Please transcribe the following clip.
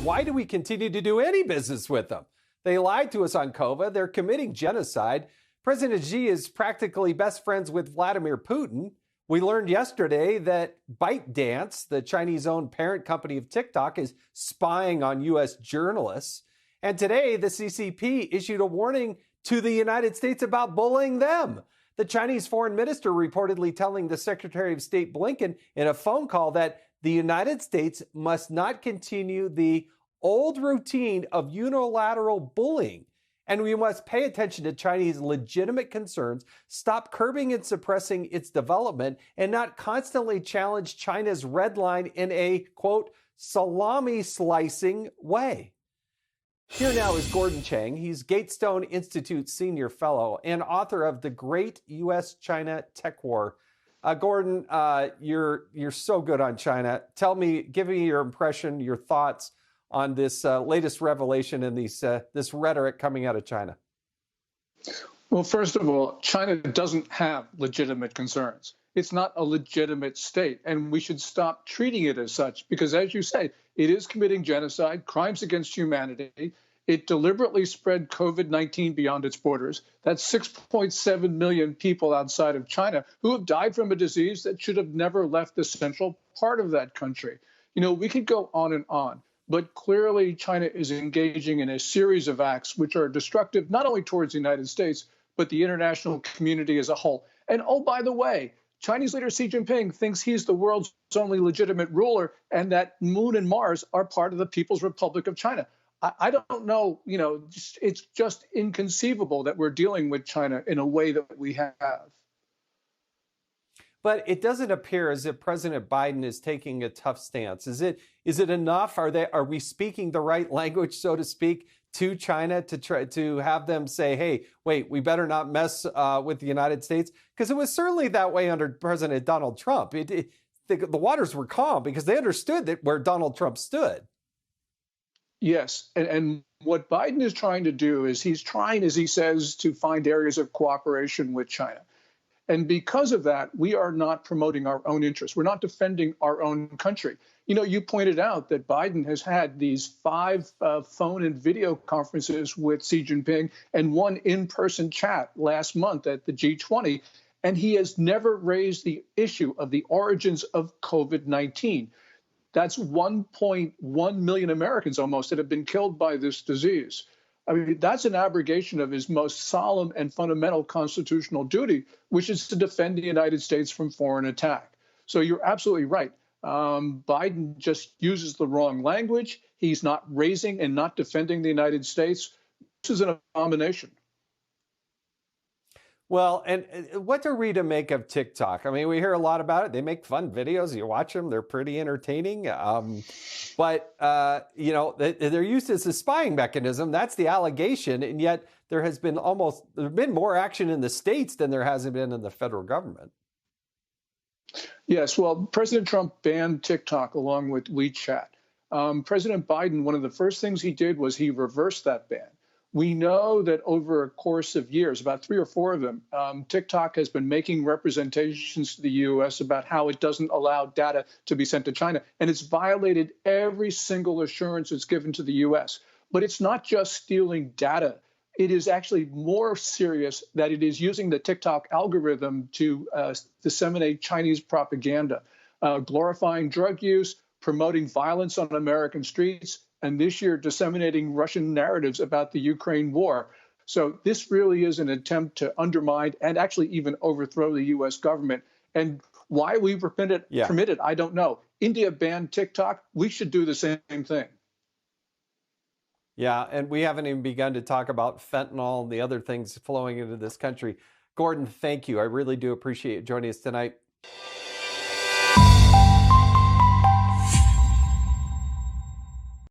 Why do we continue to do any business with them? They lied to us on COVID. They're committing genocide. President Xi is practically best friends with Vladimir Putin. We learned yesterday that ByteDance, the Chinese-owned parent company of TikTok, is spying on U.S. journalists. And today, the CCP issued a warning to the United States about bullying them. The Chinese foreign minister reportedly telling the Secretary of State Blinken in a phone call that the United States must not continue the old routine of unilateral bullying. And we must pay attention to Chinese legitimate concerns, stop curbing and suppressing its development, and not constantly challenge China's red line in a, quote, salami slicing way. Here now is Gordon Chang. He's Gatestone Institute Senior Fellow and author of The Great U.S.-China Tech War. Gordon, you're so good on China. Give me your impression, your thoughts on this latest revelation and this rhetoric coming out of China. Well, first of all, China doesn't have legitimate concerns. It's not a legitimate state, and we should stop treating it as such because, as you say, it is committing genocide, crimes against humanity. It deliberately spread COVID-19 beyond its borders. That's 6.7 million people outside of China who have died from a disease that should have never left the central part of that country. You know, we could go on and on, but clearly China is engaging in a series of acts which are destructive not only towards the United States, but the international community as a whole. And oh, by the way, Chinese leader Xi Jinping thinks he's the world's only legitimate ruler and that Moon and Mars are part of the People's Republic of China. I don't know, you know, it's just inconceivable that we're dealing with China in a way that we have. But it doesn't appear as if President Biden is taking a tough stance. Is it enough? Are we speaking the right language, so to speak, to China to try to have them say, hey, wait, we better not mess with the United States? Because it was certainly that way under President Donald Trump. The waters were calm because they understood that where Donald Trump stood. Yes. And what Biden is trying to do is he's trying, as he says, to find areas of cooperation with China. And because of that, we are not promoting our own interests. We're not defending our own country. You know, you pointed out that Biden has had these 5 phone and video conferences with Xi Jinping and 1 in-person chat last month at the G20. And he has never raised the issue of the origins of COVID-19. That's 1.1 million Americans almost that have been killed by this disease. I mean, that's an abrogation of his most solemn and fundamental constitutional duty, which is to defend the United States from foreign attack. So you're absolutely right. Biden just uses the wrong language. He's not raising and not defending the United States. This is an abomination. Well, and what are we to make of TikTok? I mean, we hear a lot about it. They make fun videos. You watch them. They're pretty entertaining. But you know, they're used as a spying mechanism. That's the allegation. And yet there's been more action in the states than there hasn't been in the federal government. Yes, well, President Trump banned TikTok along with WeChat. President Biden, one of the first things he did was he reversed that ban. We know that over a course of years, about 3 or 4 of them, TikTok has been making representations to the U.S. about how it doesn't allow data to be sent to China. And it's violated every single assurance it's given to the U.S. But it's not just stealing data. It is actually more serious that it is using the TikTok algorithm to disseminate Chinese propaganda, glorifying drug use, promoting violence on American streets, and this year disseminating Russian narratives about the Ukraine war. So this really is an attempt to undermine and actually even overthrow the U.S. government. And why we permit it, I don't know. India banned TikTok. We should do the same thing. Yeah, and we haven't even begun to talk about fentanyl and the other things flowing into this country. Gordon, thank you. I really do appreciate you joining us tonight.